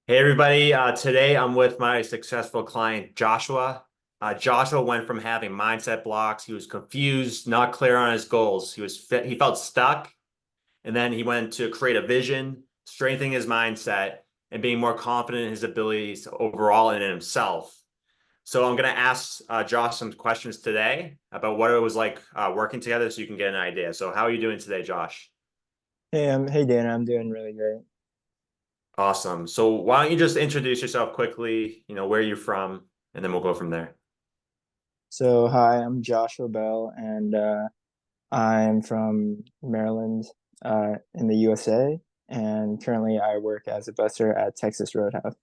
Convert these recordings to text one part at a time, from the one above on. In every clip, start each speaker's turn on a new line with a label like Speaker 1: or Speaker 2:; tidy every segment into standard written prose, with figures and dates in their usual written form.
Speaker 1: Hey everybody, today I'm with my successful client Joshua. Joshua went from having mindset blocks, he was confused, not clear on his goals. He felt stuck, and then he went to create a vision, strengthening his mindset, and being more confident in his abilities overall and in himself. So I'm going to ask Josh some questions today about what it was like working together, so you can get an idea. So how are you doing today, Josh?
Speaker 2: Hey Dana, I'm doing really great.
Speaker 1: Awesome. So why don't you just introduce yourself quickly, where you're from, and then we'll go from there.
Speaker 2: So hi, I'm Joshua Bell, and I'm from Maryland, in the USA, and currently I work as a busser at Texas Roadhouse.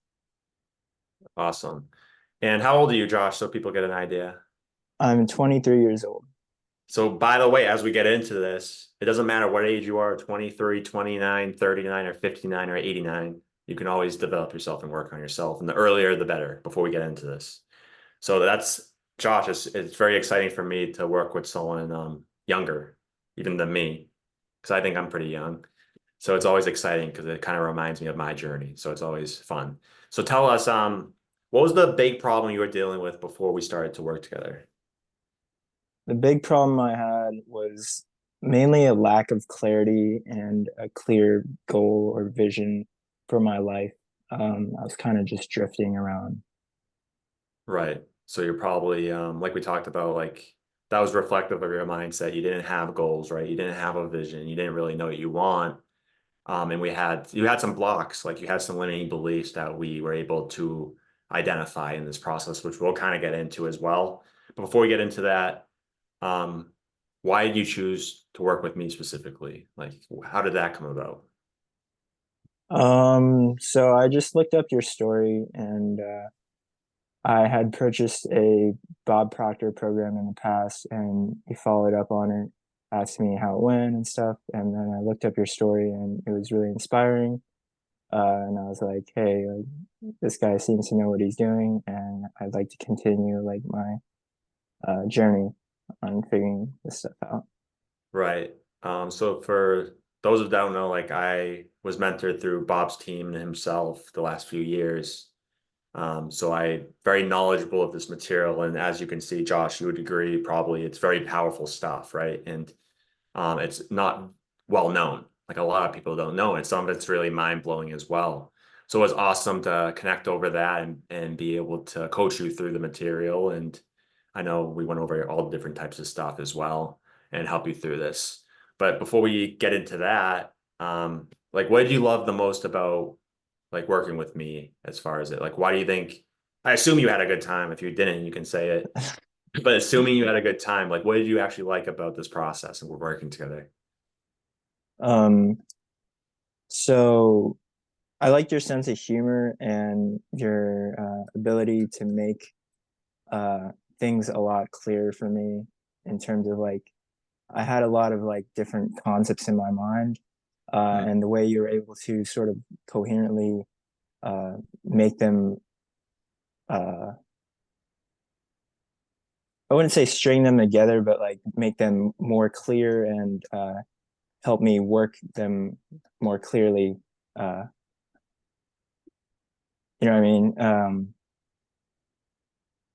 Speaker 1: Awesome. And how old are you, Josh, so people get an idea?
Speaker 2: I'm 23 years old.
Speaker 1: So by the way, as we get into this, it doesn't matter what age you are, 23, 29, 39, or 59, or 89. You can always develop yourself and work on yourself. And the earlier, the better before we get into this. So that's Josh. It's very exciting for me to work with someone younger, even than me, because I think I'm pretty young. So it's always exciting because it kind of reminds me of my journey. So it's always fun. So tell us, what was the big problem you were dealing with before we started to work together?
Speaker 2: The big problem I had was mainly a lack of clarity and a clear goal or vision for my life. I was kind of just drifting around.
Speaker 1: Right. So you're probably, like we talked about, like that was reflective of your mindset. You didn't have goals, right? You didn't have a vision. You didn't really know what you want. And you had some blocks, like you had some limiting beliefs that we were able to identify in this process, which we'll kind of get into as well. But before we get into that, um, why did you choose to work with me specifically? Like, how did that come about?
Speaker 2: So I just looked up your story and I had purchased a Bob Proctor program in the past, and you followed up on it, asked me how it went and stuff. And then I looked up your story, and it was really inspiring. And I was like, hey, like, this guy seems to know what he's doing, and I'd like to continue like my journey on figuring this stuff out.
Speaker 1: Right. So for those who don't know, like I was mentored through Bob's team and himself the last few years. So I very knowledgeable of this material, and as you can see, Josh, you would agree probably it's very powerful stuff, right? And it's not well known. Like a lot of people don't know it. Some of it's really mind blowing as well. So it was awesome to connect over that and be able to coach you through the material. And I know we went over all the different types of stuff as well and help you through this. But before we get into that, like what did you love the most about like working with me as far as it? Like why do you think I assume you had a good time. If you didn't, you can say it. But assuming you had a good time, like what did you actually like about this process and we're working together?
Speaker 2: Um, so I liked your sense of humor and your ability to make uh, things a lot clearer for me in terms of like I had a lot of like different concepts in my mind,
Speaker 1: Hmm.
Speaker 2: and the way you were able to sort of coherently uh, make them. Uh, I wouldn't say string them together, but like make them more clear and help me work them more clearly. Uh, you know what I mean?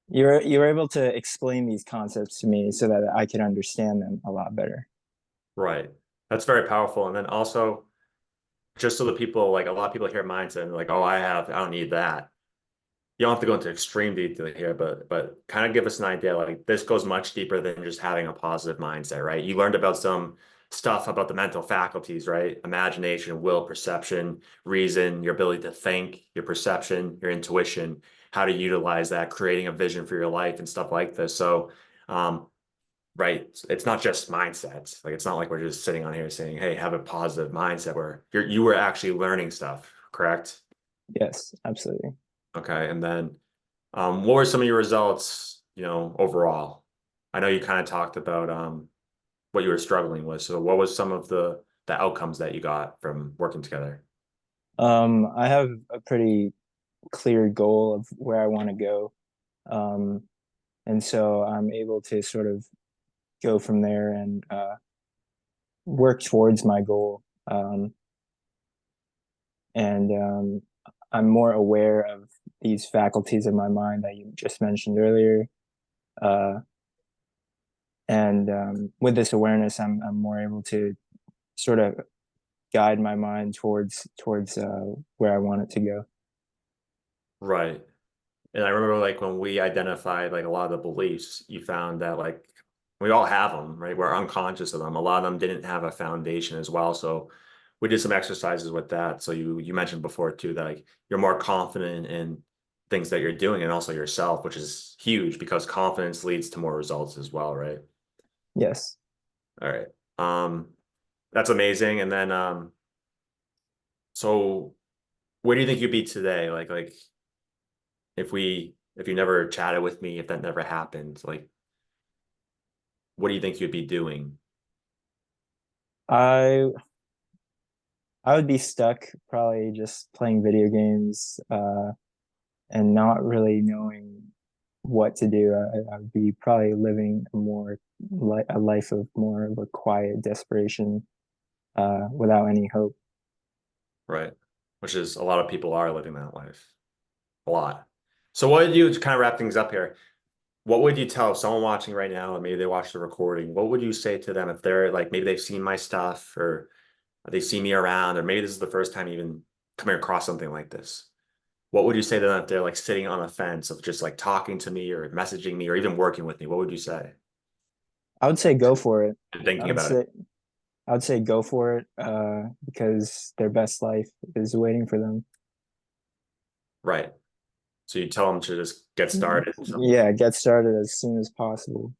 Speaker 2: You were able to explain these concepts to me so that I could understand them a lot better.
Speaker 1: Right. That's very powerful. And then also, just so the people, like a lot of people hear mindset and they're like, oh, I don't need that. You don't have to go into extreme detail here, but kind of give us an idea. Like this goes much deeper than just having a positive mindset, right? You learned about some stuff about the mental faculties, right? Imagination, will, perception, reason, your ability to think, your perception, your intuition, how to utilize that, creating a vision for your life and stuff like this. So, um, right, it's not just mindsets. Like it's not like we're just sitting on here saying, "Hey, have a positive mindset." Where you were actually learning stuff, correct?
Speaker 2: Yes, absolutely.
Speaker 1: Okay, and then what were some of your results, overall? I know you kind of talked about what you were struggling with. So what was some of the outcomes that you got from working together?
Speaker 2: I have a pretty clear goal of where I want to go. Um, and so I'm able to sort of go from there and work towards my goal. And I'm more aware of these faculties of my mind that you just mentioned earlier. Uh, and with this awareness, I'm more able to sort of guide my mind towards where I want it to go.
Speaker 1: Right. And I remember like when we identified like a lot of the beliefs, you found that like we all have them, right? We're unconscious of them. A lot of them didn't have a foundation as well. So we did some exercises with that. So you mentioned before too that like you're more confident in things that you're doing and also yourself, which is huge because confidence leads to more results as well, right?
Speaker 2: Yes.
Speaker 1: All right. Um, that's amazing. And then so where do you think you'd be today? Like if you never chatted with me, if that never happened, like what do you think you'd be doing?
Speaker 2: I I would be stuck probably just playing video games and not really knowing what to do. I would be probably living a life of more of a quiet desperation without any hope.
Speaker 1: Right. Which is a lot of people are living that life. A lot. So what would you to kind of wrap things up here? What would you tell someone watching right now, and maybe they watch the recording? What would you say to them if they're like maybe they've seen my stuff or they see me around, or maybe this is the first time even coming across something like this? What would you say to them if they're like sitting on a fence of just like talking to me or messaging me or even working with me? What would you say?
Speaker 2: I would say go for it.
Speaker 1: And
Speaker 2: I
Speaker 1: thinking
Speaker 2: would
Speaker 1: about it.
Speaker 2: say I would say go for it because their best life is waiting for them.
Speaker 1: Right. So you tell them to just get started. So
Speaker 2: Yeah, get started as soon as possible.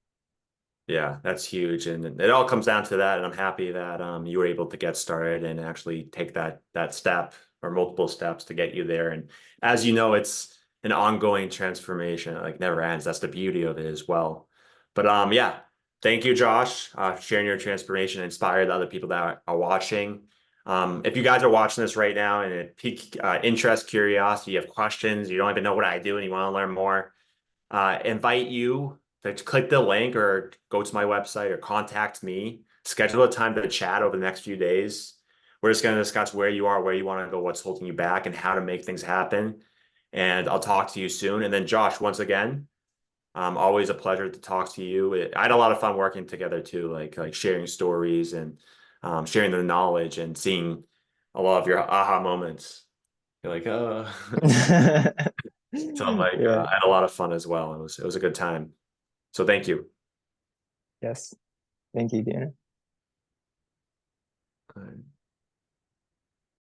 Speaker 1: yeah, that's huge. And it all comes down to that. And I'm happy that you were able to get started and actually take that step or multiple steps to get you there. And as you know, it's an ongoing transformation. It like never ends. That's the beauty of it as well. But yeah, thank you, Josh, sharing your transformation, inspired other people that are watching. If you guys are watching this right now and it piqued interest, curiosity, you have questions, you don't even know what I do and you want to learn more, invite you to click the link or go to my website or contact me. Schedule a time to chat over the next few days. We're just going to discuss where you are, where you want to go, what's holding you back, and how to make things happen. And I'll talk to you soon. And then, Josh, once again, always a pleasure to talk to you. I had a lot of fun working together too, like sharing stories and sharing the knowledge and seeing a lot of your aha moments. You're like, oh. So I'm like,
Speaker 2: Yeah.
Speaker 1: I had a lot of fun as well. It was a good time. So thank you.
Speaker 2: Yes. Thank you, Deanna.
Speaker 1: All right.